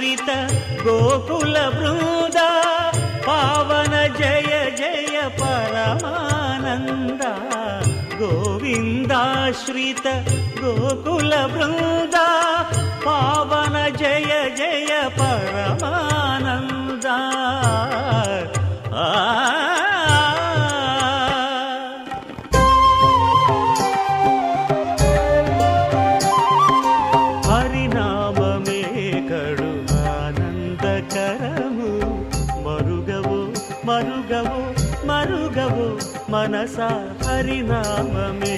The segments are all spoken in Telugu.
గోవిందాశ్రిత గోకుల బృంద పావన జయ జయ పరమానంద గోవిందాశ్రిత గోకుల బృంద పావన జయ జయ పరమానంద హరినామమే కడు ఆనందకరము మరుగవు మరుగవు మరుగవు మనస హరినామమే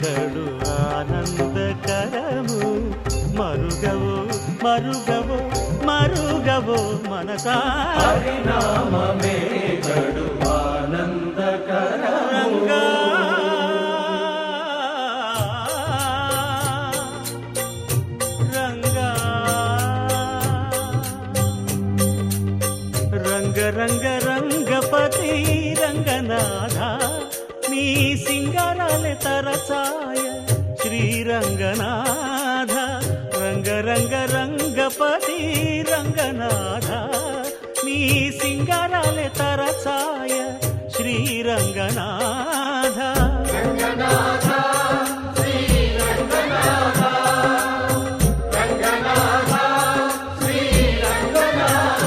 కడు ఆనందకరము మరుగవు మరుగవు మరుగవు మనస హరినామమే కడు ఆనందకరము రంగ రంగ రంగపతి రంగనాథ నీ సింగారాలే తరసాయ శ్రీరంగనాథ రంగ రంగ రంగపతి రంగనాథ నీ సింగారాలే తరసాయ శ్రీరంగనాథ రంగనాథ శ్రీరంగనాథ రంగనాథ శ్రీరంగనాథ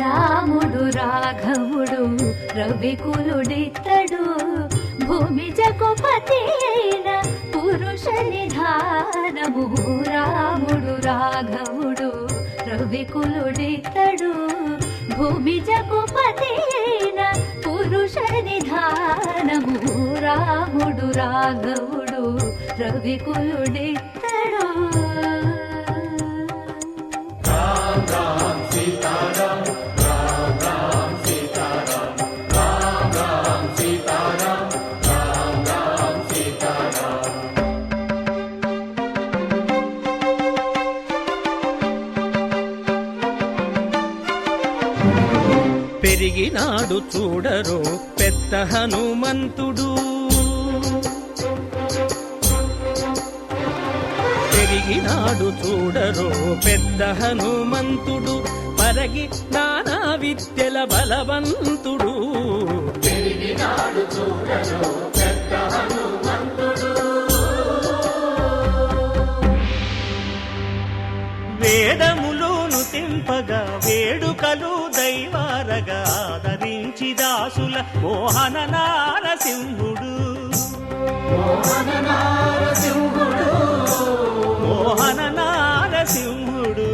రాముడు రాఘవుడు రవికులుడితడు భూమి జగపతి అయిన పురుష నిధానము రాముడు రాఘవుడు రవికులుడితడు భూమి జగపతి అయిన పురుష నిధానము రాముడు రాఘవుడు రవికులుడితడు రామ్ రామ్ సీతారాం రామ్ రామ్ సీతారాం రామ్ రామ్ సీతారాం రామ్ రామ్ సీతారాం పెరిగినాడు చూడరో పెద్ద హనుమంతుడు పెరిగినాడు చూడరో పెద్ద హనుమంతుడు పరగి నానా విద్యల బలవంతుడు పెరిగినాడు చూడరు పెద్ద హనుమంతుడు వేదములును తెంపగా వేడుకలు దైవారగా ఆదరించి దాసుల మోహన నారసింహుడు మోహన నారసింహుడు మోహన నారసింహుడు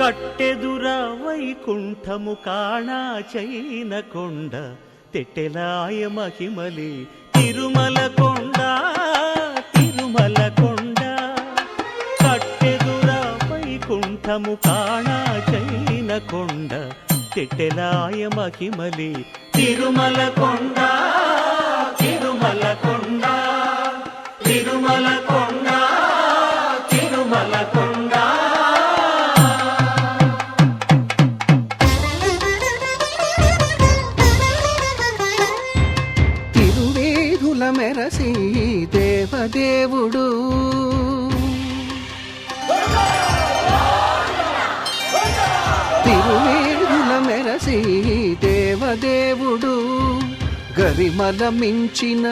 కట్టెదుర వైకుంఠము కాణా చైన కొండ తెట్టెలాయ మహిమలి తిరుమల కొండ తిరుమల కొండ కట్టెదుర వైకుంఠము కాణా చైన కొండ తెట్టెలాయ మహిమలి తిరుమల కొండ తిరుమల కొండ తిరుమల కొండ తిరుమల కొండ మెరసి దేవదేవుడు తిరువేడుల మెరసి దేవదేవుడు గరిమల మించిన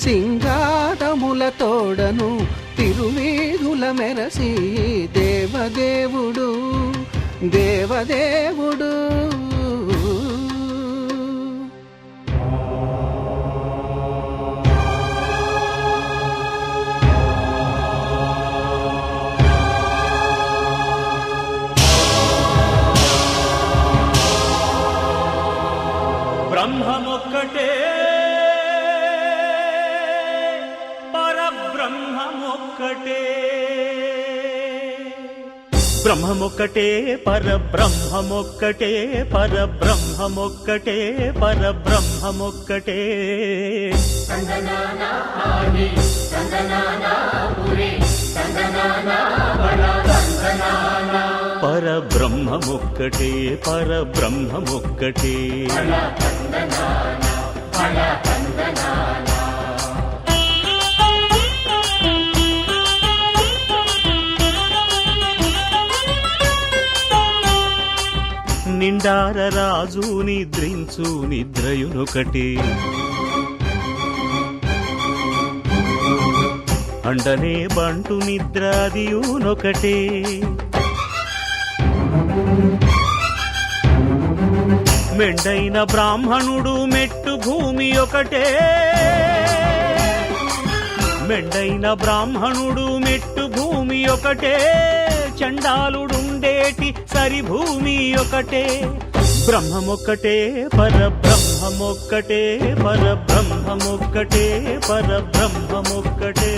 సింగారముల తోడను తిరువేదుల మెరసి దేవదేవుడు దేవదేవుడు. బ్రహ్మమొక్కటే పరబ్రహ్మమొక్కటే, బ్రహ్మమొక్కటే పరబ్రహ్మమొక్కటే, పరబ్రహ్మమొక్కటే పరబ్రహ్మమొక్కటే. తందనానా ఆని తందనానా పురి తందనానా బళ తందనానా పరబ్రహ్మమొక్కటే పరబ్రహ్మమొక్కటే. బళ తందనానా బళ తందనానా నిండార రాజు నిద్రించు నిద్రయునొకటే, అండనే బంటు నిద్రాదియునొకటే. మెండైన బ్రాహ్మణుడు మెట్టు భూమి ఒకటే, మెండైన బ్రాహ్మణుడు మెట్టు భూమి ఒకటే, చండాలుడుండేటి సరిభూమి ఒకటే. బ్రహ్మమొక్కటే పరబ్రహ్మమొక్కటే, పరబ్రహ్మమొక్కటే పరబ్రహ్మమొక్కటే.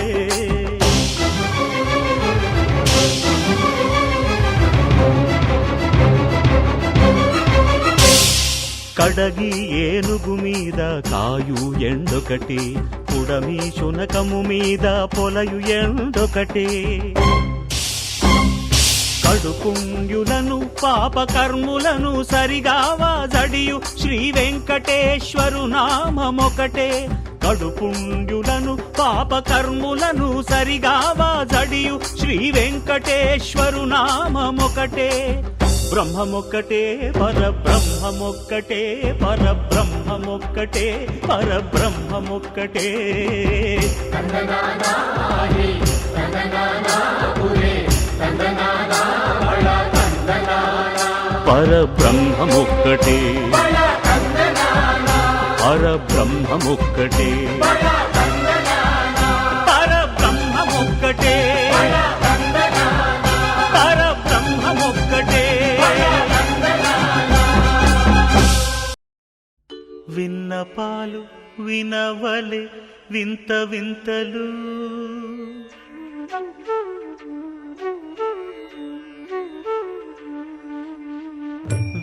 కడగి ఏనుగు మీద కాయు ఎండొకటి, పుడమి శునకము మీద పొలయు ఎండొకటే. కడుపుండ్యులను పాపకర్ములను సరిగావా జడియు శ్రీ వెంకటేశ్వరు నామమొకటే. కడుపుండ్యులను పాపకర్ములను సరిగావా జడియు శ్రీ వెంకటేశ్వరు నామమొకటే. బ్రహ్మమొక్కటే పరబ్రహ్మమొక్కటే, పరబ్రహ్మమొక్కటే పరబ్రహ్మమొక్కటే. తందనానా ఆని తందనానా పురి తందనానా బళ తందనానా పరబ్రహ్మమొక్కటే బళ తందనానా పరబ్రహ్మమొక్కటే, బళ తందనానా పరబ్రహ్మమొక్కటే బళ తందనానా పరబ్రహ్మమొక్కటే. బళ తందనానా విన్నపాలు వినవలె వింత వింతలు,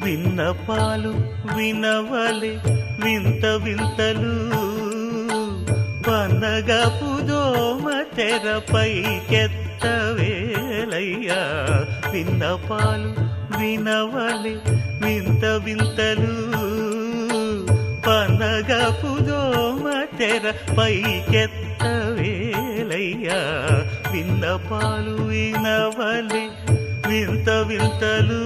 విన్నపాలు వినవలె వింత వింతలు, వనగపు దోమ తెరపైకెత్తవేలయ్యా. విన్నపాలు వినవలె వింత వింతలు, వనగపు దోమ తెరపైకెత్తవేలయ్యా. విన్నపాలు వినవలె వింత వింతలు.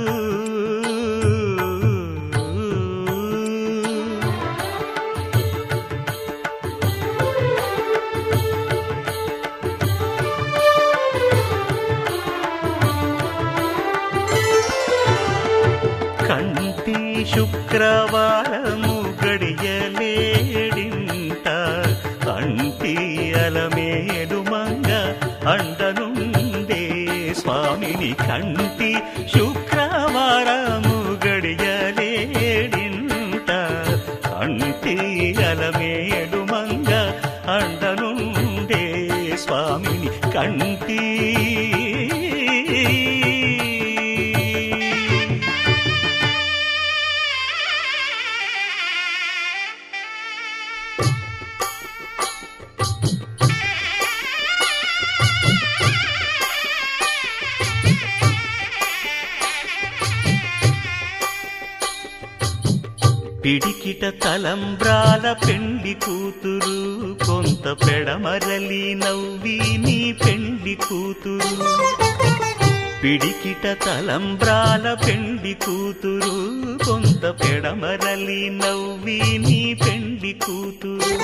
కంటి శుక్రవారము గడియలేడింట, అంటి అలమేడు మంగ అండనుండే స్వామిని. కంటి శుక్రవారము గడియలేడింట, అంటి అలమేడు మంగ అండనుండే స్వామిని. కంటి పిడికిట తలంబ్రాల పెండ్లి కూతురు, కొంత పెడమరలి నవ్వి నీ పెండ్లి కూతురు. పిడికిట తలంబ్రాల పెండ్లి కూతురు, కొంత పెడమరలి నవ్వి నీ పెండ్లి కూతురు.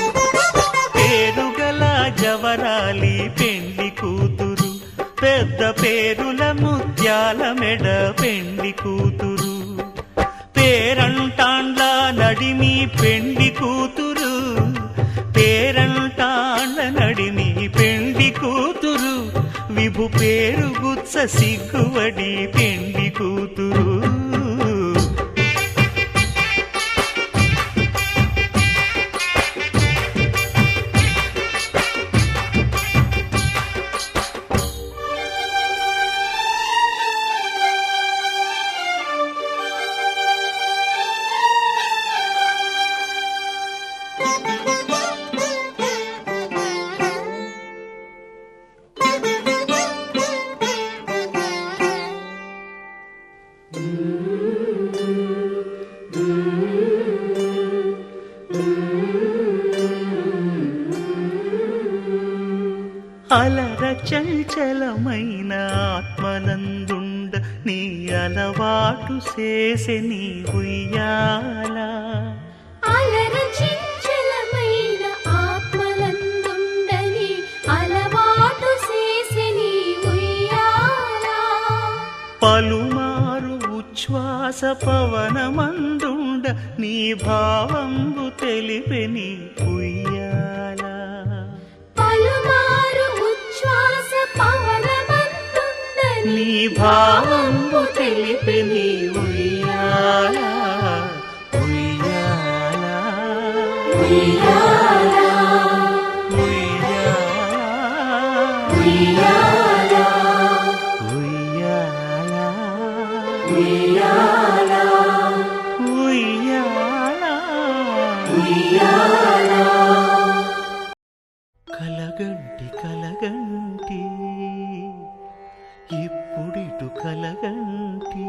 పేరుగల జవరాలి పెండ్లి కూతురు, పెద్ద పేరుల ముత్యాల మెడ పెండి కూతురు, పేరంటాండ్ల నడిమి పెండి కూతురు, పేరంటాండ్ల నడిమి పెండి కూతురు, విభు పేరు గుత్స సిగ్గువడి పెండి కూతురు. అలర చంచలమైన ఆత్మనందుండ నీ అలవాటు చేసే నీ ఉయ్యాల, అలర చంచలమైన ఆత్మలందుండని అలవాటు చేసే నీ ఉయ్యాల, పలుమారు ఉచ్ఛ్వాస పవనమందుండ నీ భావంబు తెలిపే నీ ఉయ్యాల, పలుమారు ఉచ్ఛ్వాస పవనమందుండని నీ భావంబు తెలిపే నీ ఉయ్యాల, ఉయ్యాల, ఉయ్యాల, ఉయ్యాల, ఉయ్యాల, ఉయ్యాల, ఉయ్యాల, ఉయ్యాల, ఉయ్యాల. కలగంటి కలగంటి ఇప్పుడిటు కలగంటి,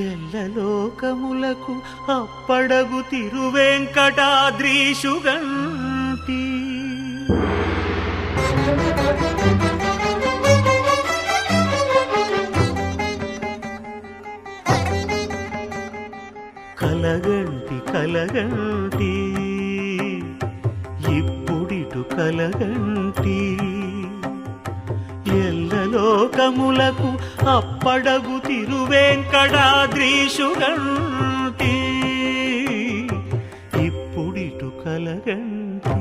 ఎల్లలోకములకు అప్పడగు తిరువెంకటాద్రీషుగంటి. కలగంటి కలగంటి ఇప్పుడిటు కలగంటి, ఎల్లలోకములకు అప్పడగు తిరువెంకటాద్రీషుగంటి, ఇప్పుడిటు కలగంటి.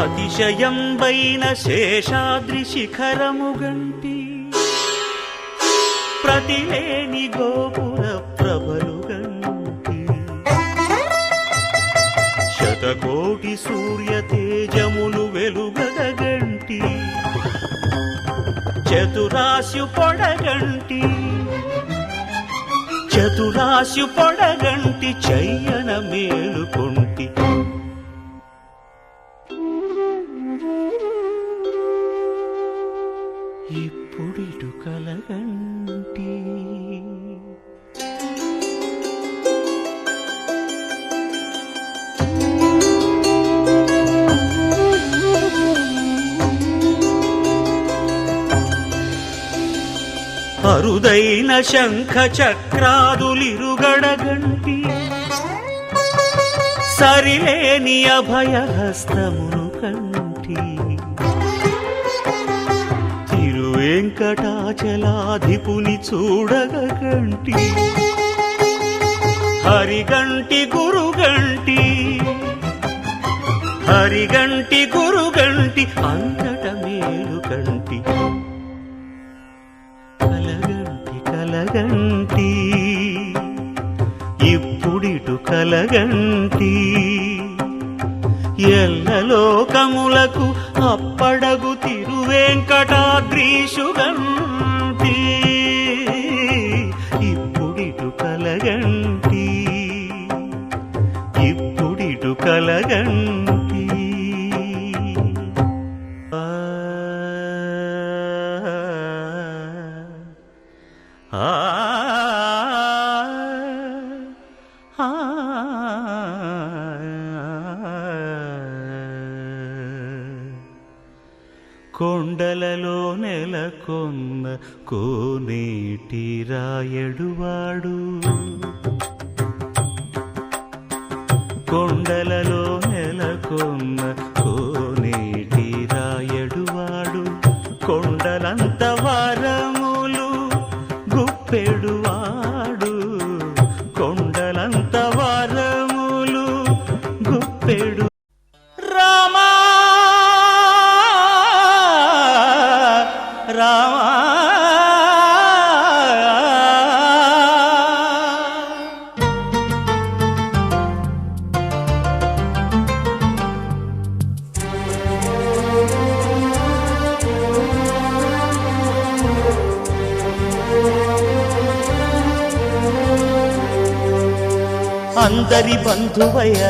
అతిశయంబైన శేషాద్రి శిఖరముగంటి, ప్రతిలేని గోపుర ప్రభలుగంటి, శతకోటి సూర్య తేజములు వెలుగగంటి, చతురాశు పొడగంటి, చతురాశు పొడగంటి, చయ్యన మేలుకొంటి. ఇప్పుడిటు కలగంటి. అరుదైన శంఖ చక్రాదులిరుగడగంటి, సరిలేని అభయహస్తమును కంటి, వెంకటాచలాధిపుని చూడగంటి, హరిగంటి గురుగంటి, హరిగంటి గురుగంటి, అంతట మేలుగంటి. కలగంటి కలగంటి ఇప్పుడిటు కలగంటి, ఎల్లలోకములకు అప్పడగు తిరువెంకటాద్రీషుగంటి, ఇప్పుడిటు కలగంటి, ఇప్పుడిటు కలగంటి. ఆ కొండలలో నెలకొన్న కోనేటి రాయడువాడు కొండలలో నెలకొన్న కోనేటి రాయడువాడు కొండలంత వరములు గుప్పెడువాడు కొండలంత వరములు గుప్పెడు రామా రామా అందరి బంధువయ్య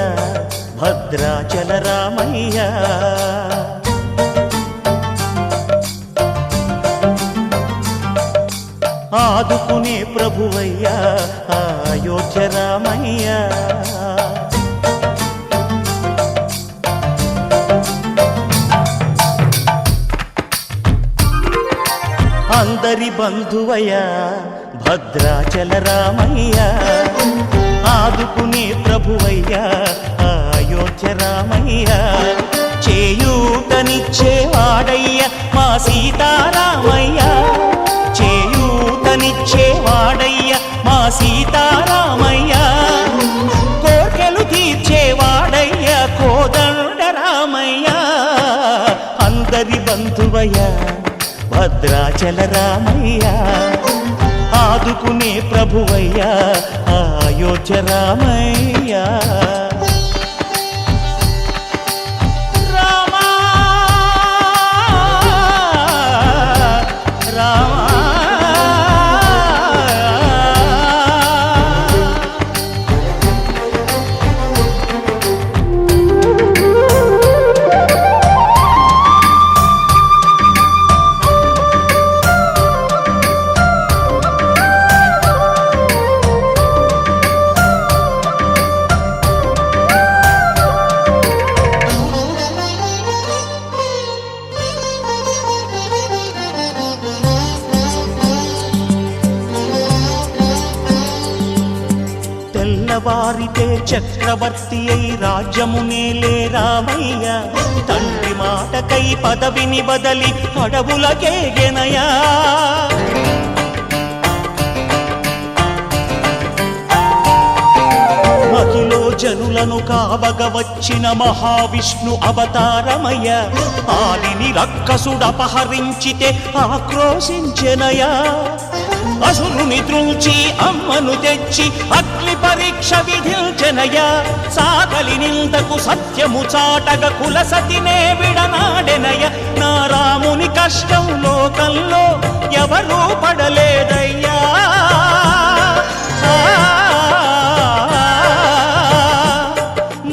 భద్రాచల రామయ్య ఆదుకునే ప్రభువయ్య అయోధ్య రామయ్య అందరి బంధువయ్య భద్రాచల రామయ్య ఆదుకునే ప్రభువయ్య అయోధ్య రామయ్య చేయూతనిచ్చేవాడయ్య మా సీతారామయ్య చేయూతనిచ్చేవాడయ్య మా సీతారామయ్య కోర్కెలు తీర్చేవాడయ్య కోదండ రామయ్య అందరి బంధువయ్య భద్రాచల రామయ్య ఆదుకునే ప్రభువయ్య అయోధ్య రామయ్య రామా రామా తెల్లవారితే చక్రవర్తి అయి రాజ్యమునేలే రామయ్య తండ్రి మాటకై పదవిని బదలి అడవులకేగెనయా మహిలో జనులను కావగ వచ్చిన మహావిష్ణు అవతారమయ్య ఆదిని రక్కసుడపహరించితే ఆక్రోశించెనయా అసురుని త్రుంచి అమ్మను తెచ్చి అగ్ని పరీక్ష విధించెనయా సాగలి నిందకు సత్యము చాటగ కుల సతినే విడనాడెనయ నా రాముని కష్టం లోకంలో ఎవరూ పడలేదయ్యా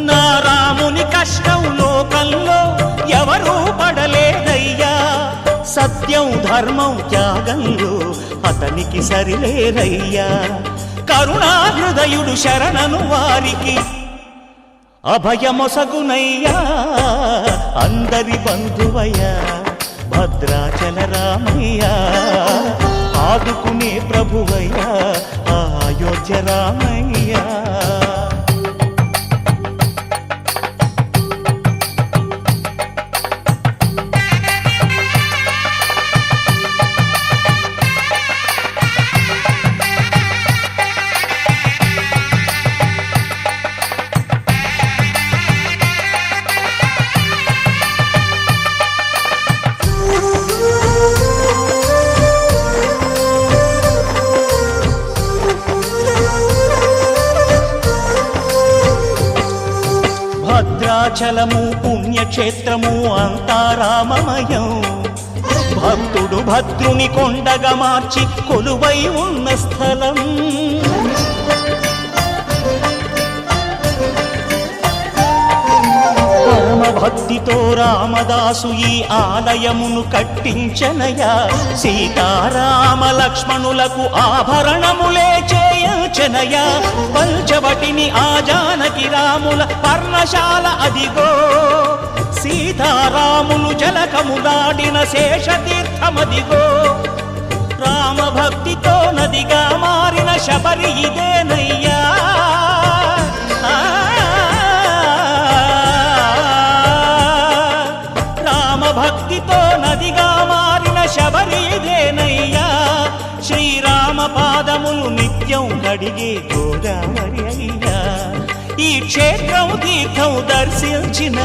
నా రాముని కష్టం లోకంలో ఎవరూ పడలేదయ్యా సత్యం ధర్మం త్యాగంలో అతనికి సరిలేరయ్యా కరుణా హృదయుడు శరణను వారికి అభయమొసగునయ్యా అందరి బంధువయ్య భద్రాచల రామయ్య ఆదుకునే ప్రభువయ్య అయోధ్య రామయ్య భద్రాచలము పుణ్యక్షేత్రము అంతా రామమయం భక్తుడు భద్రుని కొండగా మార్చి కొలువై ఉన్న స్థలం పరమ భక్తితో రామదాసు ఈ ఆలయమును కట్టించనయా సీతారామ లక్ష్మణులకు ఆభరణములే చేయచనయా పంచవటిని ఆ జానకి రాముల పర్ణశాల అదిగో సీతారాములు జలకములాడిన శేషతీర్థమదిగో రామభక్తితో నదిగా మారిన శబరి ఇదేనయ్యా రామభక్తితో నదిగా మారిన శబరి ఇదేనయ్యా శ్రీరామ పాదములు నిత్యం కడిగే గోదావరి అయ్యా ఈ క్షేత్రం తీర్థం దర్శించిన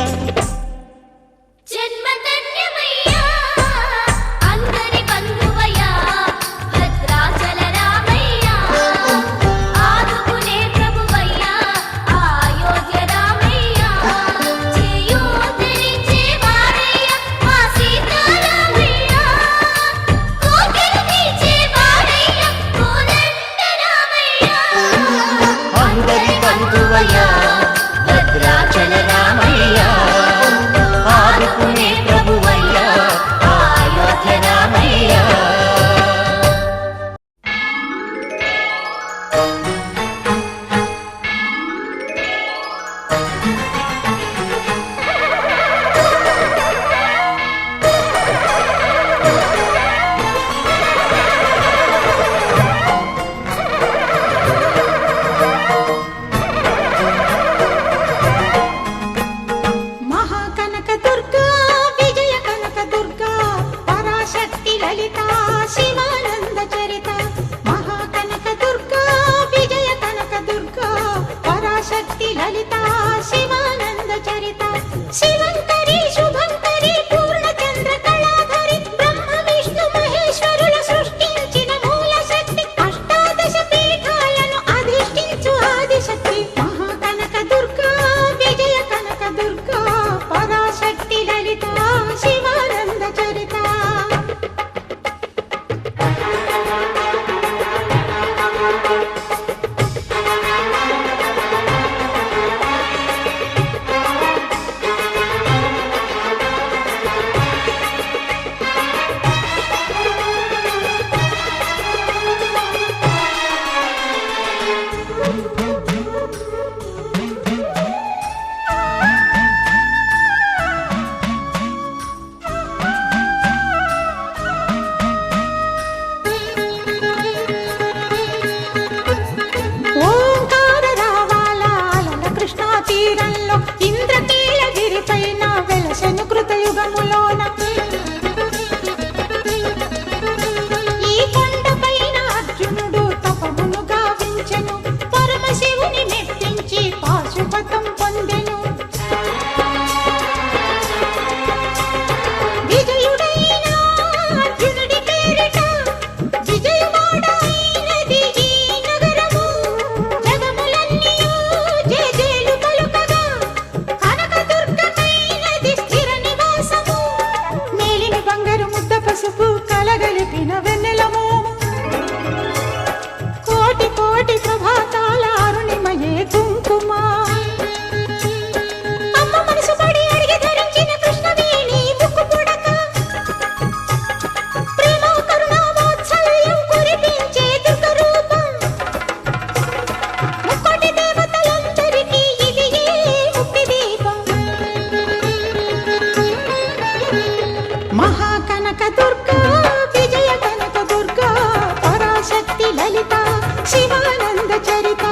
జన్మధన్యమయ్యా అందరి బంధువయ్యా భద్రాచల రామయ్యా ఆదుకునే ప్రభువయ్యా అయోధ్య రామయ్యా చేయూతనిచ్చే వాడయ్యా మా సీతారామయ్యా కోకిల తీర్చే వాడయ్యా కోదండ రామయ్యా అందరి బంధువయ్యా భద్రాచల రామయ్యా ఆదుకునే ప్రభువయ్యా అయోధ్య రామయ్యా మహాకనక దుర్గా విజయ కనక దుర్గా పరాశక్తి లలిత శివానంద చరిత మహాకనక దుర్గా విజయ కనక దుర్గా పరాశక్తి లలిత శివానంద చరిత శివంకరి శుభంకరి పూర్ణచంద్ర కళాధరి బ్రహ్మ విష్ణు మహేశ్వరుల సృష్టించిన మూల శక్తి అష్టాదశ పీఠాలను అధిష్ఠించు ఆదిశక్తి మహాకనక దుర్గా విజయ కనక దుర్గా పరాశక్తి లలిత శివానంద చరిత ఓంకార రావాల అలల కృష్ణా తీరంలో ఇంద్రకీలగిరి పైన వెలసెను కృతయుగములోన ఈ కొండపైన అర్జునుడు తపమును గావించెను పరమశివుని మెప్పించి పాశుపతం పొందెను విజయుడైన అర్జునుడి పేరిట విజయవాడైనది ఈ నగరము జగములన్నీయు జేజేలు పలుకగా కనకదుర్గమైనది స్థిర నివాసము మేలిమి బంగారు ముద్ద పసుపు కలగలిపిన వెన్నెల మోము కోటి కోటి ప్రభాతాల అరుణిమయే కుంకుమ అమ్మ మనసు పడి అడిగి ధరించిన కృష్ణవేణి ముక్కు పుడక ప్రేమ కరుణ వాత్సల్యం కురిపించే దుర్గ రూపం ముక్కోటి దేవతలందరికీ ఇది ముక్తి దీపం మహాకనక దుర్గా విజయ కనక దుర్గా పరాశక్తి లలిత శివానంద చరిత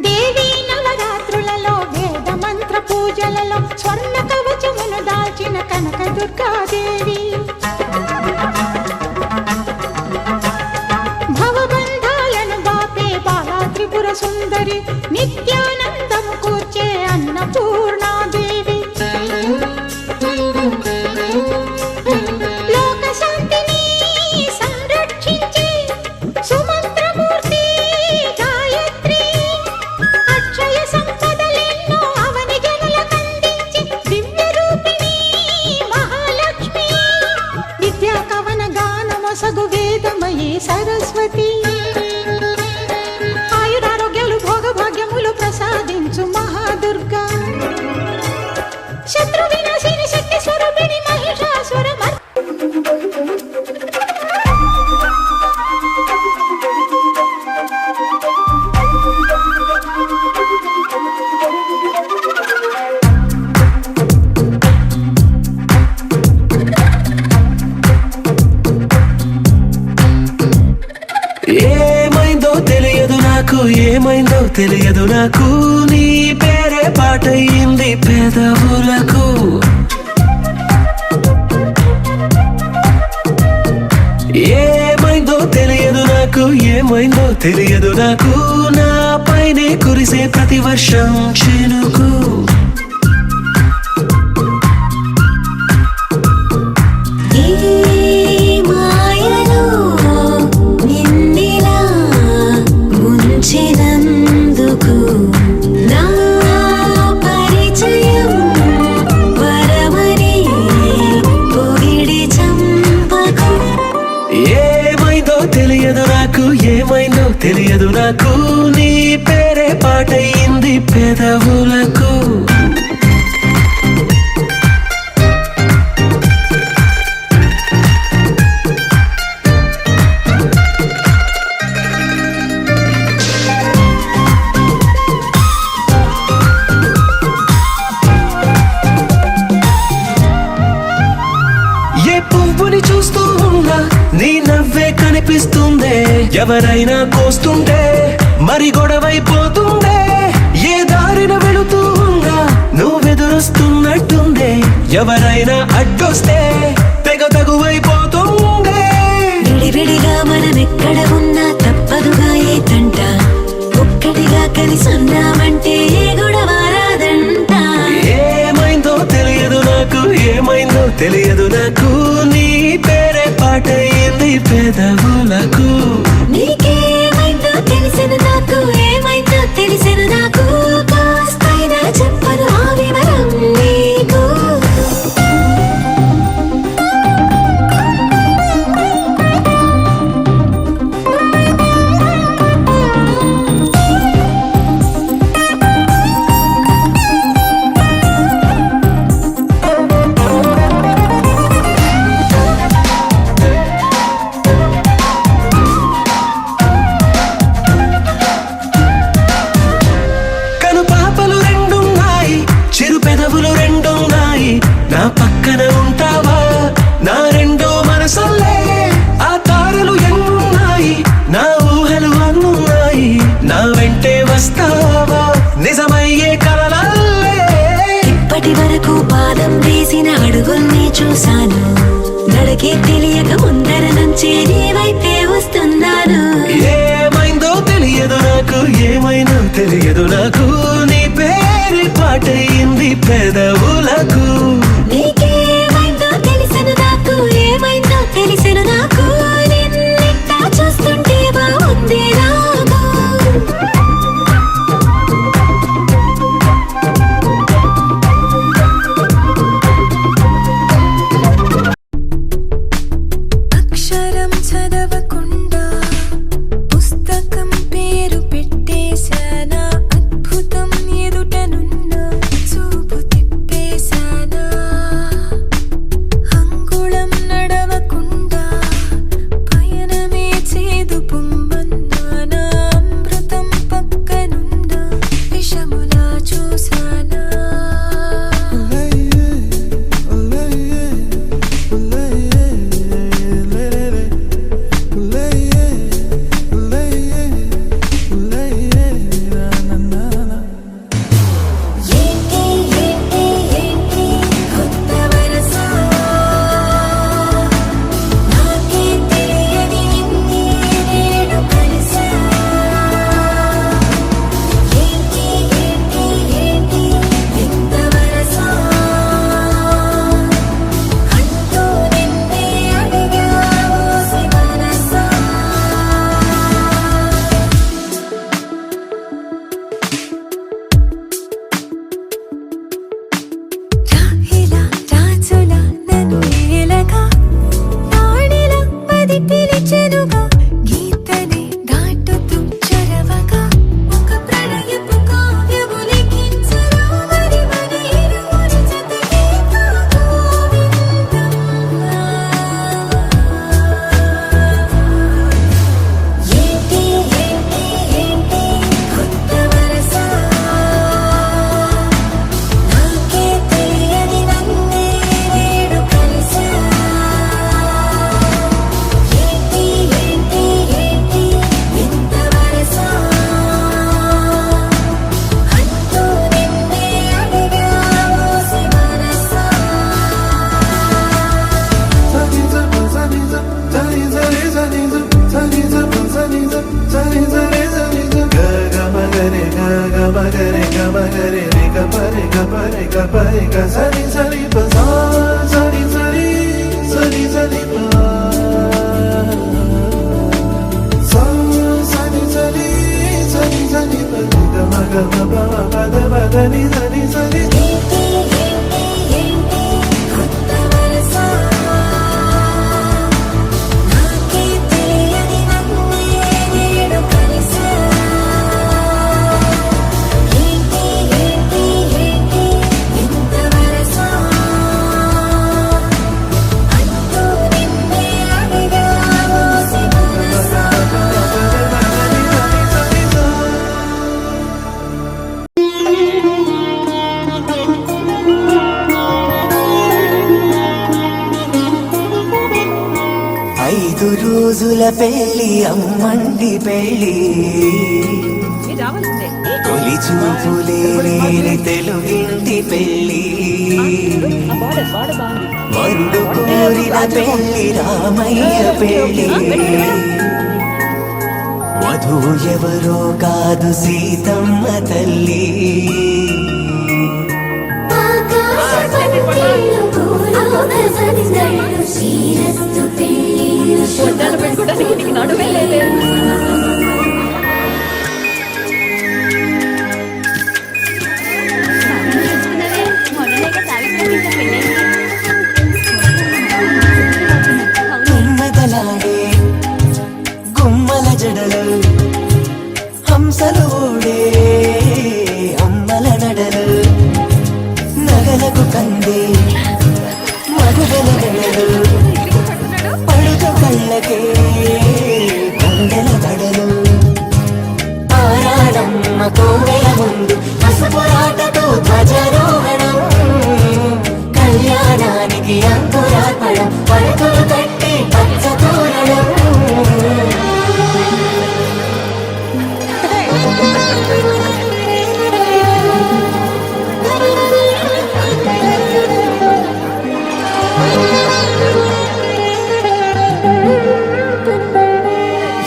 దేవీ నవరాత్రులలో వేద మంత్ర పూజలలో స్వర్ణ కవచమును దాల్చిన కనక దుర్గాదేవి భవబంధాలను బాపే బాలా త్రిపుర సుందరి నిత్యానందము కూర్చే అన్నపూర్ణాదేవి లోక శాంతిని సంరక్షించే సుమంత్రమూర్తి గాయత్రి అక్షయ సంపద తెలియదు నాకు నీ పేరే పాటయింది పెదవులకు ఏమైందో తెలియదు నాకు ఏమైందో తెలియదు నాకు నా పైనే కురిసే ప్రతి వర్షం చినుకు ఈ మాయలో నిన్నిలా ముంచినందుకు నా పరిచయం వరమని పొగిడి చంపకు ఏమైందో తెలియదు నాకు ఏమైందో తెలియదు నాకు నీ పేరే పాటయింది పెదవులకు ఏ పువ్వుని చూస్తూ ఉన్నా నీ నవ్వే కనిపిస్తుందే ఎవరైనా కోస్తుంటే మరి గొడవైపోతుందే ఏ దారిన వెళుతూ ఉన్నా నువ్వెదురొస్తున్నట్టుందే ఎవరైనా అడ్డొస్తే తెగ తగువైపోతుందే విడివిడిగా మనమెక్కడ ఉన్నా తప్పదుగా ఏ తంట ఒక్కటిగా కలిసి ఉన్నామంటే ఏ గొడవ రాదంట ఏమైందో తెలియదు నాకు ఏమైందో తెలియదు నాకు నీ పేరే పాటయింది పెదవులకు నీకేమైందో తెలిసిన నాకు ఏమైందో తెలిసిన నాకు కాస్తైనా చెప్పను ఆ వివరం నీకు కను పాపలు రెండున్నాయి చిరు పెదవులు రెండున్నాయి నా పక్కన ఉంటావా నా రెండో మనసల్లే ఆ తారలు ఎన్నున్నాయి నా ఊహలు అన్నున్నాయి నా వెంటే వస్తావా నిజమయ్యే కలలల్లే ఇప్పటి వరకు పాదం వేసిన అడుగుల్ని చూశాను నడకే తెలియక ముందర నుంచే నీ వైపే వస్తున్నాను ఏమైందో తెలియదు నాకు ఏమైందో తెలియదు నాకు నీ పేరు పాటయింది పెదవులకు నీకేమైందో తెలిసిన నాకు ఏమైందో తెలిసిన నాకు నిన్నిట్టా చూస్తుంటే బాగుంది నాకు అక్షరం చదవకుండా పుస్తకం పేరు పెట్టేశానా అద్భుతం ఎదుటనున్న చూపు తిప్పేశానా అంగుళం నడవకుండా పయనమే చేదు పొమ్మన్నానా అమృతం పక్కనున్న విషములా చూశానా ఏంటి ఏంటి ఏంటి కొత్త వరస నాకే తెలియని నిన్నే నేడు కలిసా ఏంటి ఏంటి ఏంటి ఎంత వరస అంటూ నిన్నే అడిగా ఓసి మనసా రాహిలా రాజులా నన్ను ఏలగా తాడిలా మది పిలిచెనుగా గీతనే దాటుతూ చొరవగా ఒక ప్రణయపు కావ్యము లిఖించరావని మన ఇరువురి జతకే గోవిందం ఏంటి ఏంటి ఏంటి కొత్త వరస నాకే తెలియని నన్నే నేడు కలిసా ఏంటి ఏంటి ఏంటి కొత్త వరస నాకే తెలియని నన్నే నేడు కలిసా ఏంటి ఏంటి ఏంటి ఇంత వరస అంటూ నిన్నే అడిగా మోసి మనసా ఐదు రోజుల పెళ్లి అమ్మండి పెళ్లి తొలి చూపులే లేని తెలుగింటి పెళ్లి వరుడు కోరిన పెళ్లి రామయ్య పెళ్లి వధువు ఎవరో కాదు సీతమ్మ తల్లి గుమ్మదలాడే గుమ్మల జడలు హంసలు ఓడే అమ్మల నడలు నగలకు కందే మగుగల గడలు పడుచు కళ్ళకే గుండెల బడలు ఆరాడమ్మ కోవెల ముందు పసుపురాటతో ధ్వజారోహణం కళ్యాణానికి అంకురార్పణం పడుతులు కట్టి పచ్చ తోరణం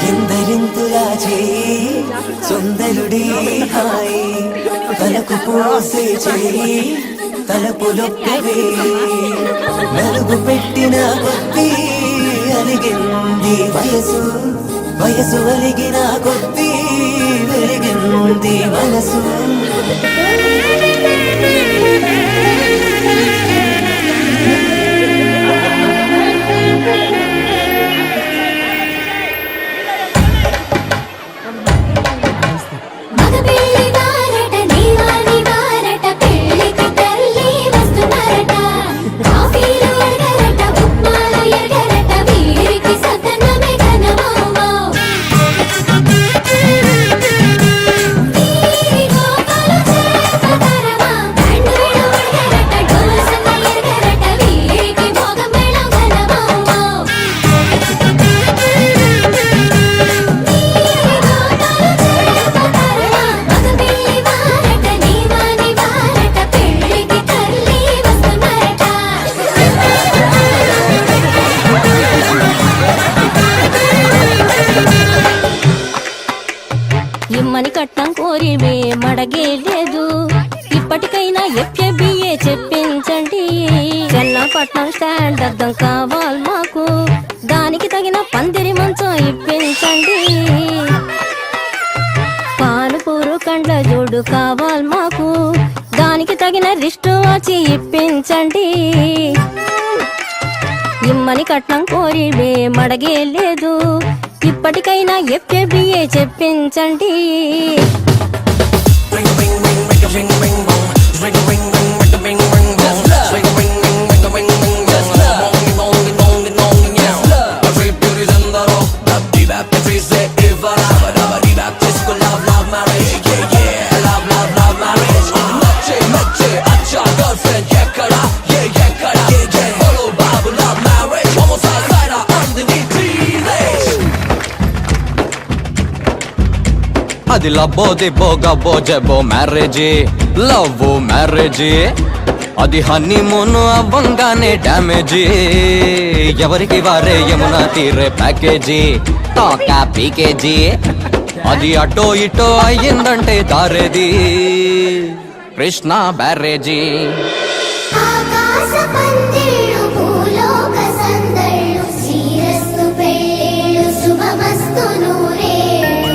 ఎందరింతులా చేయి సుందరుడి హాయి తలకు పోసే చేయి తలపులొక్కవే నలుగు పెట్టిన కొద్దీ అలిగింది వయసు వయసు అలిగిన కొద్దీ వెలిగింది మనసు మగ పెళ్లి వారట నీవాని వారట పెళ్లికి తల్లి వస్తున్నారట కాఫీలు అడగరట ఉప్మాలు ఎరగరట వీరికి సతనమే ఘనమౌమౌ వీరి గోపాలు చేపతరమా బ్యాండ్ మేళం అడగరట డోలు సన్న ఎరగరట వీరికి భోగం మేళం ఘనమౌమౌ ఇమ్మని కట్నం కోరివే మడగే లేదు ఇప్పటికైనా ఎఫ్ఏబిఏ చెప్పించండి చెన్నపట్నం స్టాండ్ అద్దం కావాలి మాకు దానికి తగిన పందిరి మంచం ఇప్పించండి పానుపూరు కండ్ల జోడు కావాలి మాకు దానికి తగిన రిస్టు వాచి ఇప్పించండి ఇమ్మని కట్నం కోరివే మడగే లేదు ఇప్పటికైనా ఎఫ్ఏబిఏ చెప్పించండి అది లబ్బో దిబ్బో గబ్బో జబ్బో మ్యారేజీ లవ్ మ్యారేజీ అది హనీమూన్ అవ్వంగానే డ్యామేజీ ఎవరికి వారే యమునా తీరే ప్యాకేజీ తోకా పీకేజీ అది అటో ఇటో అయ్యిందంటే దారేది కృష్ణా బ్యారేజీ. ఆకాశ పందిళ్ళు భూలోక సందళ్ళు శ్రీరస్తు పెళ్ళిళ్ళు శుభమస్తు నూరేళ్ళు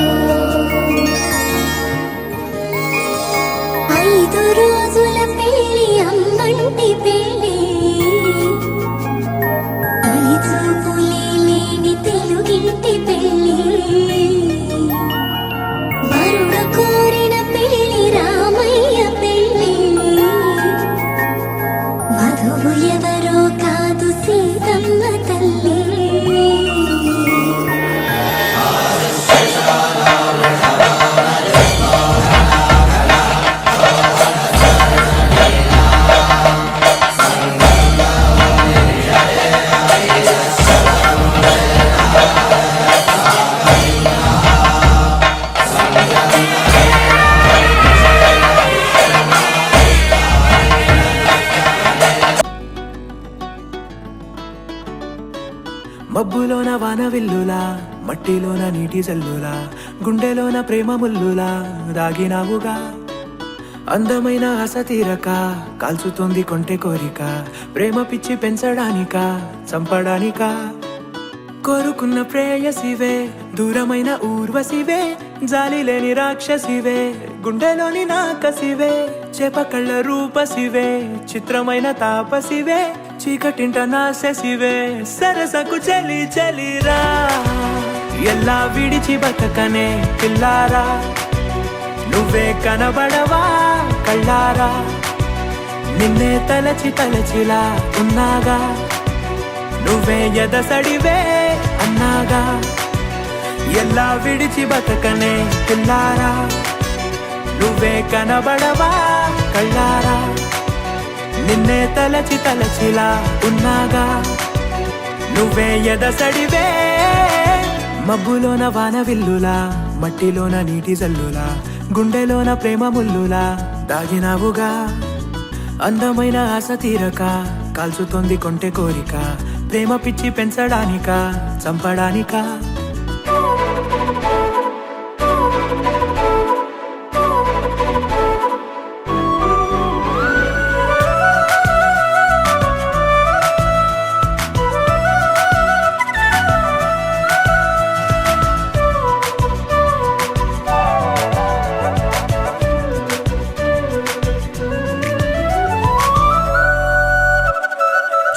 5 రోజుల పెళ్ళి అమ్మంటి పెళ్ళి తొలి చూపులే లేని తెలుగింటి పెళ్ళి వరుడు కోరిన పెళ్ళి రామయ్య పెళ్ళి మధువు ఎవరో కాదు సీతమ్మ తల్లి మబ్బులోన వానవిల్లులా మట్టిలోన నీటి జల్లులా గుండెలోన ప్రేమ ముల్లులా దాగినావుగా అందమైన ఆశ తీరక కాల్చుతోంది కొంటె కోరిక ప్రేమ పిచ్చి పెంచడానిక చంపడానిక కోరుకున్న ప్రేయసివే దూరమైన ఊర్వశివే జాలి లేని రాక్షసివే గుండెలోని నాకసివే చేప కళ్ళ రూపసివే చిత్రమైన తాపసివే చీకటింట నాశసివే సరసకు చలి చలిరా ఎల్లా విడిచి బతకనే పిల్లారా నువ్వే కనబడవా కళ్ళారా నిన్నే తలచి తలచిలా ఉన్నాగా నువ్వే ఎదసడివే అన్నాగా ఎల్లా విడిచి బతకనే పిల్లారా నువ్వే కనబడవా కళ్ళారా నిన్నే తలచి తలచిలా ఉన్నాగా నువ్వే ఎదసడివే మబ్బులోన వానవిల్లులా మట్టిలోన నీటి జల్లులా గుండెలోన ప్రేమ ముల్లులా దాగినావుగా అందమైన ఆశ తీరక కాల్చుతోంది కొంటె కోరిక ప్రేమ పిచ్చి పెంచడానిక చంపడానిక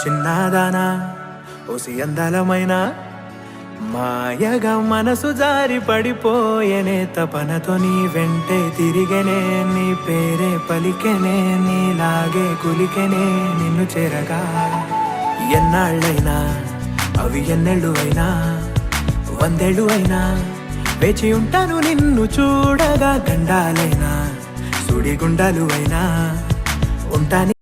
చిన్నదానా ఓసి అందలమైన మాయగా మనసు జారి పడిపోయేనే తపనతో నీ వెంటే తిరిగేనే నీ పేరే పలికెనే నీలాగే కులికెనే నిన్ను చేరగా ఎన్నాళ్ళైనా అవి ఎన్నెళ్ళు అయినా 100 ఏళ్ళు అయినా వేచి ఉంటాను నిన్ను చూడగా గండాలైనా సుడిగుండాలు అయినా ఉంటాను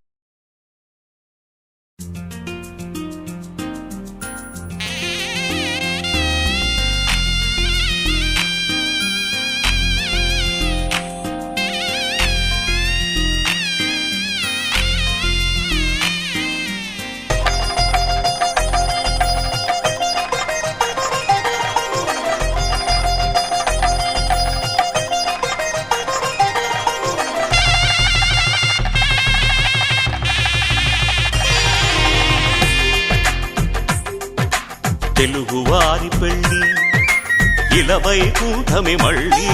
తెలుగువారి పెళ్ళి ఇలవైకుంఠమి మళ్ళీ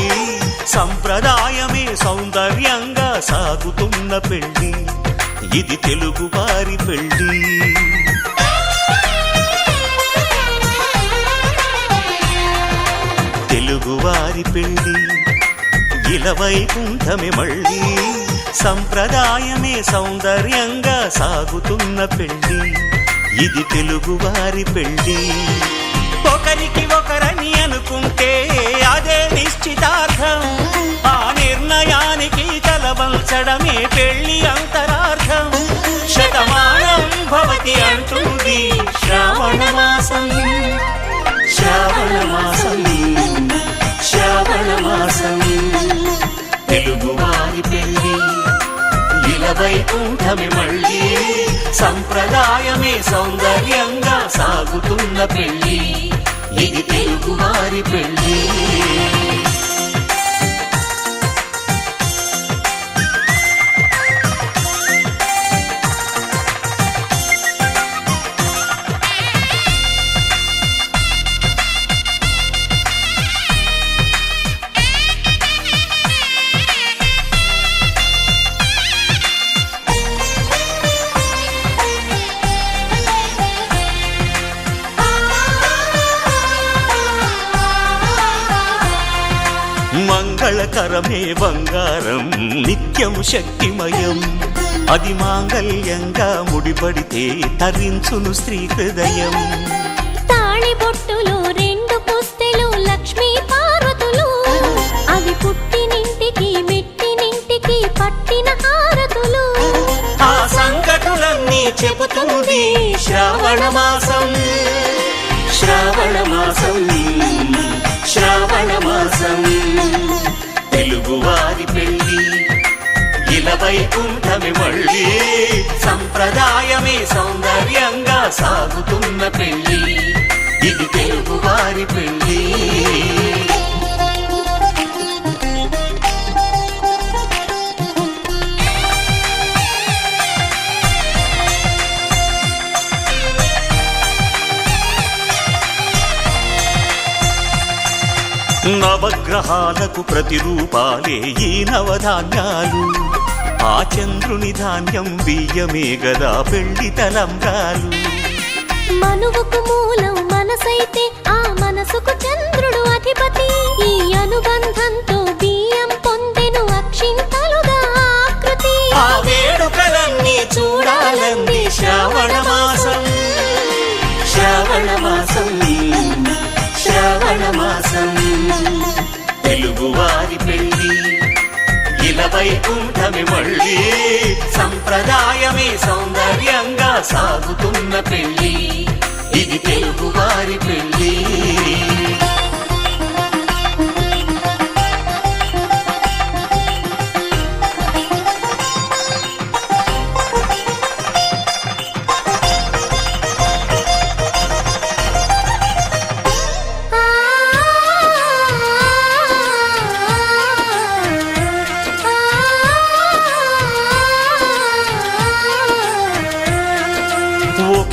సంప్రదాయమే సౌందర్యంగా సాగుతున్న పెళ్ళి ఇది తెలుగువారి పెళ్ళి తెలుగువారి పెళ్ళి ఇలవైకుంఠమి మళ్ళీ సంప్రదాయమే సౌందర్యంగా సాగుతున్న పెళ్ళి ఇది తెలుగువారి పెళ్ళి ఒకరికి ఒకరని అనుకుంటే అదే నిశ్చితార్థం ఆ నిర్ణయానికి తలవంచడమే పెళ్ళి అంతరార్థం శతమానం భవతి అంటుంది శ్రావణ మాసం శ్రావణ మాసం శ్రావణ మాసం తెలుగువారి పెళ్ళి ఇలవైకుంఠమి మళ్ళీ సంప్రదాయమే సౌందర్యంగా సాగుతున్న పెళ్ళి ఇది తెలుగువారి పెళ్ళి సరమే బంగారం నిత్యం శక్తిమయం అది మాంగళ్యంగా ముడిపడితే తరించును స్త్రీ హృదయం తాళి బొట్టులు రెండు పుస్తెలు లక్ష్మీ పార్వతులు అవి పుట్టినింటికి మెట్టినింటికి పట్టిన హారతులు ఆ సంకటులన్నీ చెబుతుంది శ్రావణ మాసం శ్రావణ మాసం శ్రావణ మాసం తెలుగువారి పెళ్ళి ఇలా వైకుంఠమి మళ్ళీ సంప్రదాయమే సౌందర్యంగా సాగుతున్న పెళ్ళి ఇది తెలుగువారి పెళ్ళి నవగ్రహాలకు ప్రతిరూపాలే ఈ నవధాన్యాలు ఆ చంద్రుని ధాన్యం బియ్యమే గదా పెళ్లి తలంబ్రాలు మనువుకు మూలం మనసైతే ఆ మనసుకు చంద్రుడు అధిపతి ఈ అనుబంధంతో బియ్యం పొందెను అక్షింతలుగా ఆకృతి ఆ వేడుకలన్నీ చూడాలంది శ్రావణ మాసం శ్రావణ మాసం శ్రావణ మాసం తెలుగువారి పెళ్ళి ఇలా వైకుంఠమి మళ్ళీ సంప్రదాయమే సౌందర్యంగా సాగుతున్న పెళ్ళి ఇది తెలుగువారి పెళ్ళి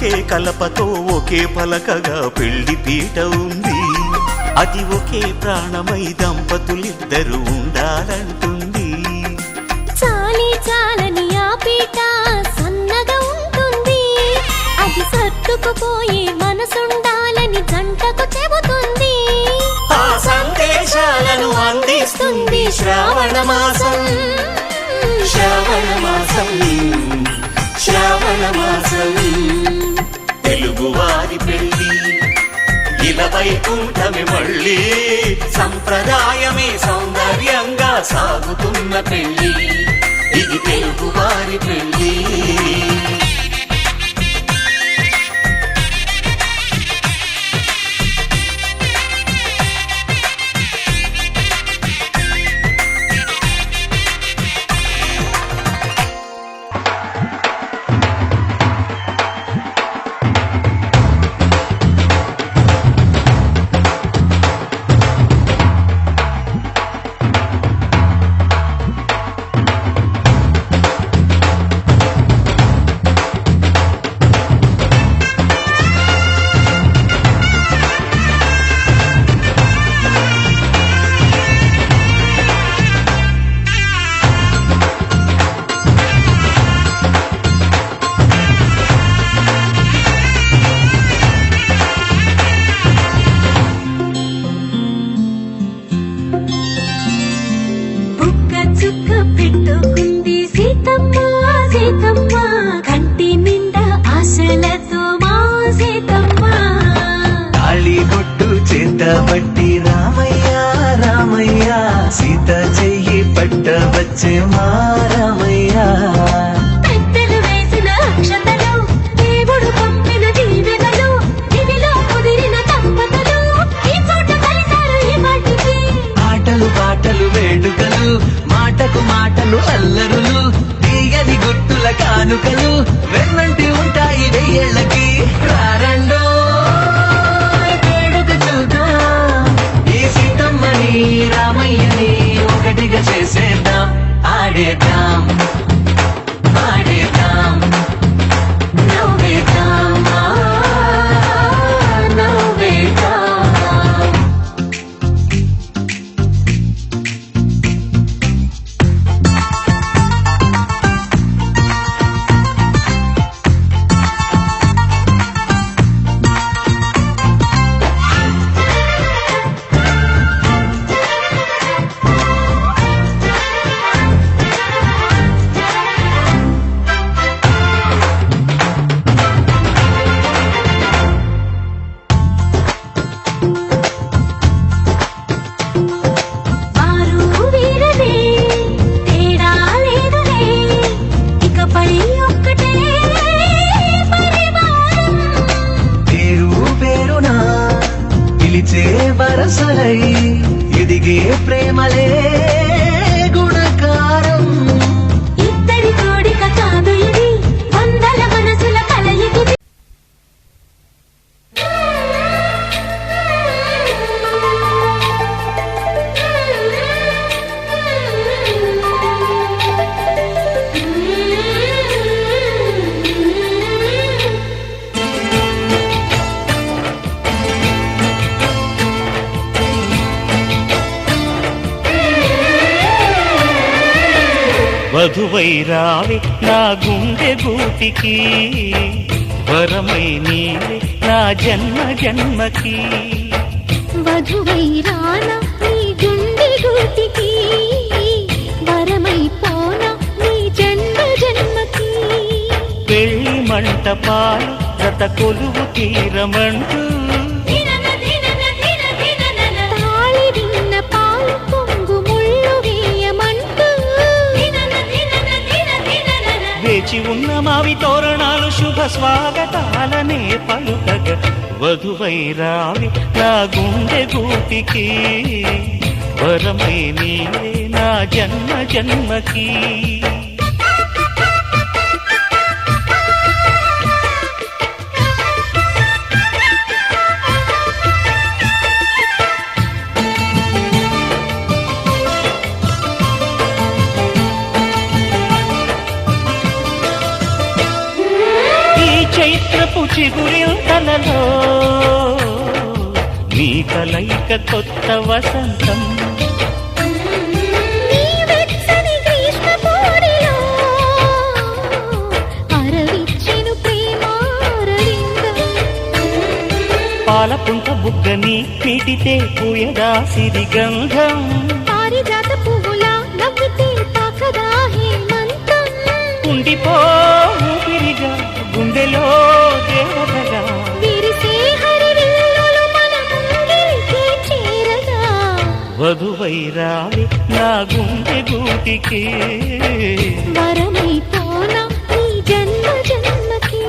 ఒకే కలపతో ఒకే పలకగా పెళ్లి పీట ఉంది అది ఒకే ప్రాణమై దంపతులిద్దరూ ఉండాలంటుంది చాలి చాలని ఆ పీట సన్నగా ఉంటుంది అది సర్దుకుపోయే మనసుండాలని జంటకు చెబుతుంది ఆ సందేశాలను అందిస్తుంది శ్రావణ మాసం శ్రావణ మాసం శ్రావణ మాసం తెలుగువారి పెళ్ళి ఇలా వైకుంఠమి మళ్ళీ సంప్రదాయమే సౌందర్యంగా సాగుతున్న పెళ్ళి ఇది తెలుగువారి పెళ్ళి పట్టి రామయ్య రామయ్య సీత చెయ్యి పట్టవచ్చే మా రామయ్య పెద్దలు వేసిన అక్షతలు దేవుడు పంపిన దీవెనలు ఇవిలో కుదిరిన దంపతులు ఈ చోట కలిశారు ఈ పాటికి ఆటలు పాటలు వేడుకలు మాటకు మాటలు అల్లరులు తీయని గుట్టుల కానుకలు వెన్నంటి ఉంటాయి వెయ్యేళ్ళకి రారండో రామయ్యని ఒకటిగా చేసేద్దాం ఆడేద్దాం ఆడేద్దాం నవ్వేద్దాం నవ్వేద్దాం శ్వాసలై ఎదిగే ప్రేమలే గుణకారం. ఇద్దరి కోడిక కాదు ఇది వందల మనసుల కలయికిది. వధువై రావి నా గుండె గూటికి, వరమై నీవే నా జన్మ జన్మకి. వధువై రానా నీ గుండె గూటికి, వరమై పోనా నీ జన్మ జన్మకి. పెళ్లి మంటపాలు జత కొలువు తీరమంటూ, తాళి విన్న పాలు పొంగు ముళ్ళు వేయమంటూ, వేచి ఉన్న మావి తోరణాలు శుభ స్వాగతాలనే పలుకగ. వధువై రావి నా గుండె గూటికి, వరమై నీవే నా జన్మ జన్మకి. చైత్రపు చిగురింతలలో నీ కలయిక కొత్త వసంతం. నీ వెచ్చని గ్రీష్మ పోరిలో అరవిచ్చెను ప్రేమారవిందం. పాలపుంట బుగ్గని పీటితే పూయదా సిరి గంధం. పారిజాత పువ్వులా నవ్వితే తాకదా హేమంతం. ఉండిపో ఊపిరిగా గుండెలో దేవతగా, విరిసే హరివిల్లులు మన ముంగిలికి చేరగా. వధువై రావి నా గుండె గూటికి, వరమై పోనా నీ జన్మ జన్మకి.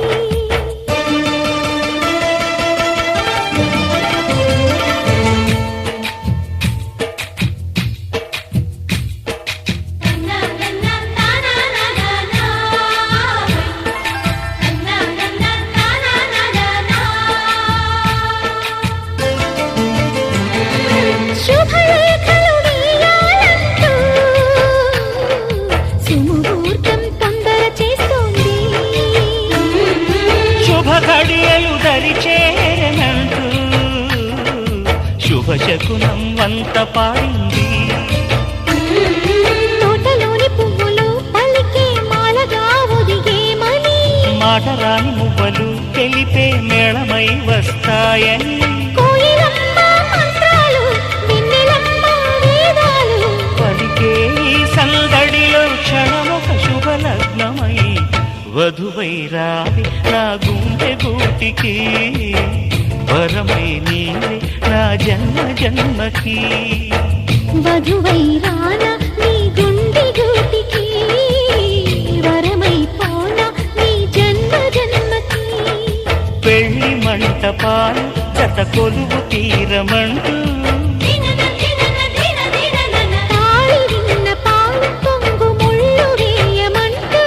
శుభలేఖలు వేయాలంటూ సుముహూర్తం తొందర చేస్తోంది. శుభ ఘడియలు దరి చేరనంటూ శుభ శకునం వంత పాడింది. తోటలోని పువ్వులు పలికే మాలగా ఒదిగేమని, మాటరాని మువ్వలు తెలిపే మేళమై వస్తాయని. కోయిలమ్మ మంత్రాలు వెన్నెలమ్మ వేదాలు. పలికే ఈ సందడిలో క్షణమొక శుభలగ్నమై, వధువై రావి నా గుండె గూటికి, వరమై నీవే నా జన్మ జన్మకి. వధువై రానా నీ గుండె గూటికి, వరమై పోనా నీ జన్మ జన్మకి. పెళ్లి మంటపాలు జత కొలువు తీరమంటూ, తాళి విన్న పాలు పొంగు ముళ్ళు వేయమంటూ,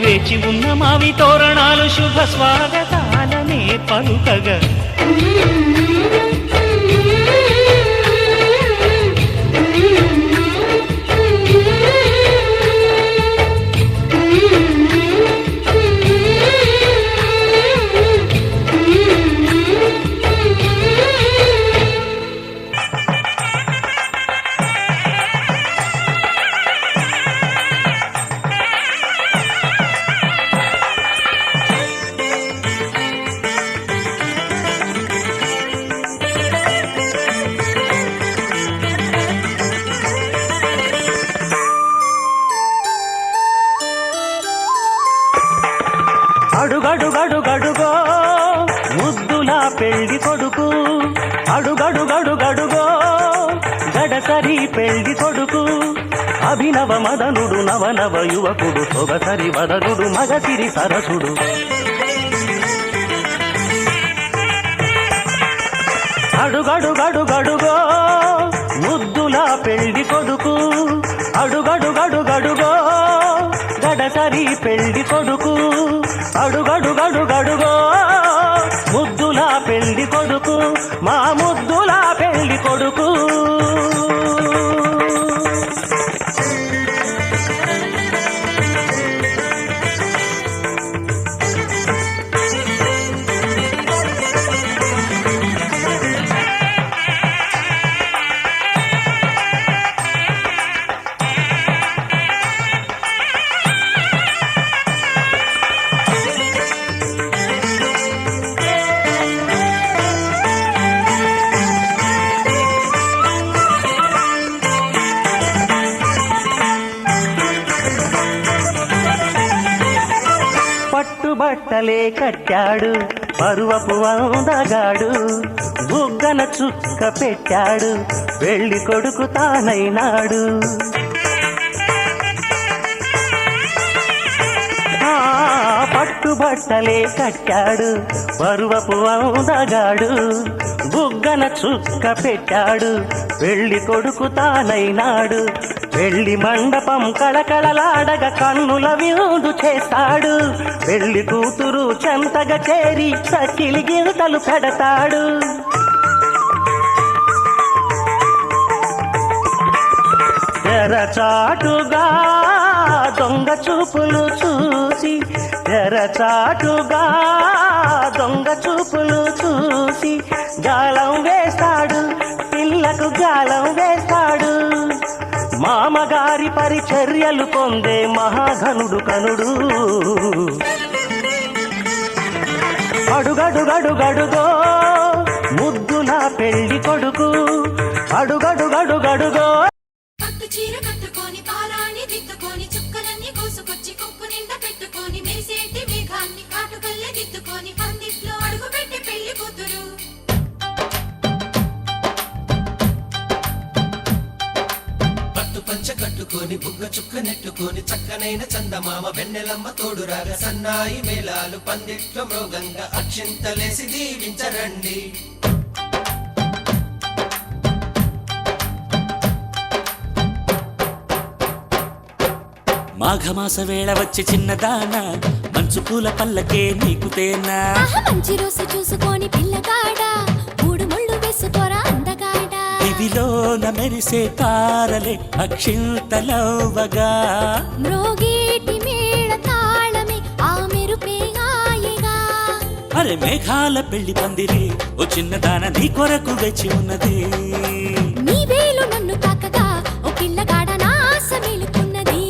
వేచి ఉన్న మావి తోరణాలు శుభ స్వాగతాలనే పలుకగా. అడుగడుగడుగడుగో ముద్దులా పెళ్లి కొడుకు, అడుగడుగడుగడుగో గడసరి పెళ్లి కొడుకు. అభినవ మదనుడు నవనవ యువకుడు, సొగసరి వదనుడు మగసిరి సరసుడు. అడుగడుగడుగడుగో ముద్దుల పెళ్లి కొడుకు అడుగడుగడుగడుగో గడసరి పెళ్లి కొడుకు అడుగడుగడుగడుగో ముద్దుల పెళ్లి కొడుకు మా ముద్దుల పెళ్లి కొడుకు పట్టుబట్టలే కట్టాడు పరువపు అందగాడు బుగ్గన చుక్క పెట్టాడు పెళ్లి కొడుకు తానైనాడు పట్టుబట్టలే కట్టాడు పరువపు అందగాడు బుగ్గన చుక్క పెట్టాడు పెళ్లి కొడుకు తానైనాడు పెళ్లి మండపం కళకళలాడగా కన్నుల విందు చేస్తాడు పెళ్లి కూతురు చెంతగా చేరి సకిలి గింతలు పెడతాడు తెరచాటుగా దొంగ చూపులు చూసి తెరచాటుగా దొంగ చూపులు చూసి గాలం వేస్తాడు పిల్లకు గాలం వేస్తాడు మామగారి పరిచర్యలు పొందే మహాఘనుడు కనుడు అడుగడుగడుగడుగో ముద్దుల పెళ్లి కొడుకు అడుగడుగడుగడుగో పట్టు చీర కట్టుకొని పారాణి దిద్దుకొని చుక్కలన్నీ కోసుకొచ్చి కొప్పు నిండా పెట్టుకొని మెరిసేటి మేఘాన్ని కాటుకల్లే దిద్దుకొని పందిట్లో అడుగు పెట్టి పెళ్లి కూతురు పట్టు పంచ కట్టుకొని బుగ్గ చుక్క నెట్టుకొని చక్కనైన చందమామ వెన్నెలమ్మ తోడురాగా సన్నాయి మేళాలు పందిట్లో మృగంగా అక్షింతలేసి దీవించరండి మాఘమాస వేళ వచ్చి చిన్నదాన మంచు పూల పల్లకే నీకు తేనా మంచి రోజు చూసుకొని పిల్లగాడ మూడు ముళ్ళు వేసుకోరా అందగాడ ఇదిలోన మెరిసే తారలే అక్షింతలవ్వగా మ్రోగేటి మేళ తాళమే ఆ మెరుపే హాయిగా అరే మేఘాల పెళ్లి పందిరి ఓ చిన్నదాన నీ కొరకు వేచి ఉన్నది నీ వేలు నన్ను తాకగా ఓ పిల్లగాడ నా ఆశ మేలుకున్నది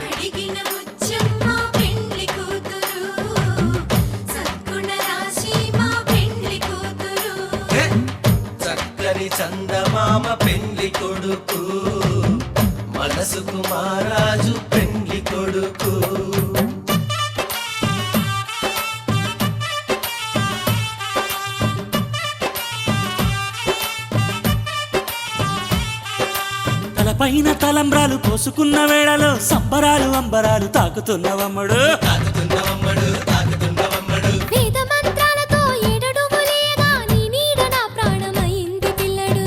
అడిగిన ముచ్చమ్మ పెండ్లి కూతురు సద్గుణ రాశి మా పెండ్లి కూతురు చక్కని చందమామ పెళ్లి కొడుకు మనసుకు మహారాజు పెళ్లి కొడుకు తలపైన తలంబ్రాలు పోసుకున్న వేళలో సంబరాలు అంబరాలు తాకుతున్నవమ్మడు వేద మంత్రాలతో ఏడడుగులేగా నీ నీడ నా ప్రాణమైంది పిల్లడు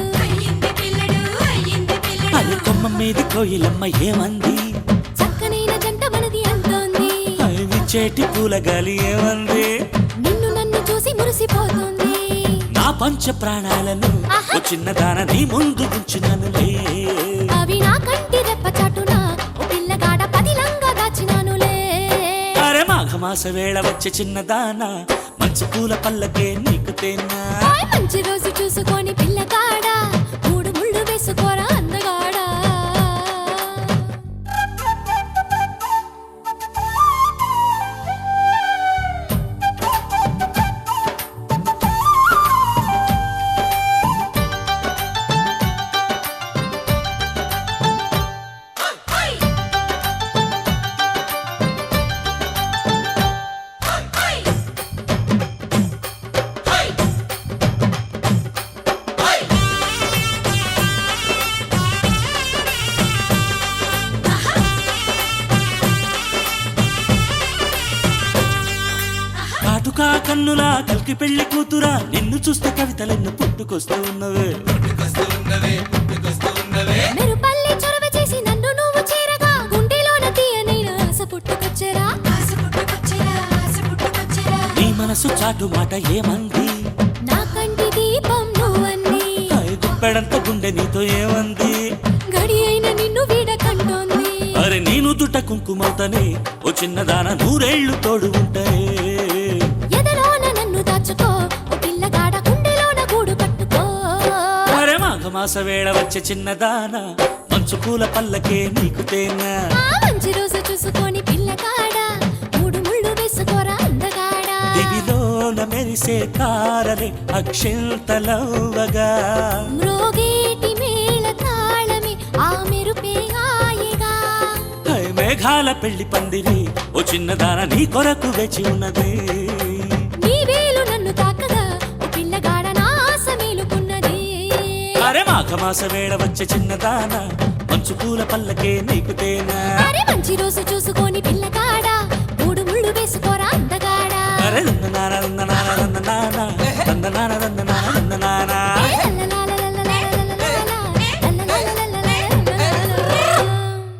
అది కొమ్మ మీద కోయిలమ్మ ఏమంది చక్కనైన జంట మనది అంటోంది అవి విచ్చేటి పూల గాలి ఏమంది నిన్ను నన్ను చూసి మురిసిపోతుంది నా పంచ ప్రాణాలను ఓ చిన్నదాన నీ ముందు ఉంచిననులే అవి నా కంటి రెప్ప చాటున ఓ పిల్లగాడ పదిలంగా దాచినానులే అరే మాఘమాస వేళ వచ్చే చిన్నదాన మంచి పూల పల్లకే నీకు తేనా మంచి రోజు చూసుకొని పిల్లగాడ మూడు ముళ్ళు వేసుకోరా అందగాడ కాటుకా కన్నులా కల్కి పెళ్లి కూతురా నిన్ను చూస్తే కవితలెన్ను పుట్టుకొస్తూ ఉన్నవే మెరుపల్లి చొరవ చేసి నన్ను నువ్వు చేరగా గుండెలోన తీయనైన ఆశ పుట్టుకొచ్చేరా నీ మనసు చాటు మాట ఏమంది నా కంటి దీపం నువ్వంది గుప్పెడంత గుండె నీతో ఏమంది గడి అయిన నిన్ను వీడకంటోంది అరే నేను దుట్ట కుంకుమవుతానే ఓ చిన్నదాన నూరేళ్లు తోడు ఉంటాయి ఎదలోన నన్ను దాచుకో ఓ పిల్లగాడ గుండెలోన గూడు కట్టుకో అరే మాఘమాస వేళ వచ్చే చిన్నదాన మంచు పూల పల్లకే నీకు తేనా ఆ మంచి రోజు చూసుకొని పిల్లగాడ మూడు ముళ్ళు వేసుకోరా అందగాడా దివిలోన మెరిసే తారలే అక్షింతలవ్వగా మ్రోగేటి మేళ తాళమే ఆ మెరుపే హాయిగా హై మేఘాల పెళ్లి పందిరి ఓ చిన్నదాన నీ కొరకు వేచి ఉన్నది నీ వేలు నన్ను తాకగా ఓ పిల్లగాడ నా ఆశ మేలుకున్నది అరే మాఘమాస వేళ వచ్చే చిన్నదాన మంచు పూల పల్లకే నీకు తేనా అరే మంచి రోజు చూసుకొని పిల్లగాడ మూడు ముళ్ళు వేసుకోరా అందగాడా అరే దందనాన దందనాన దందనాన దందనాన దందనాన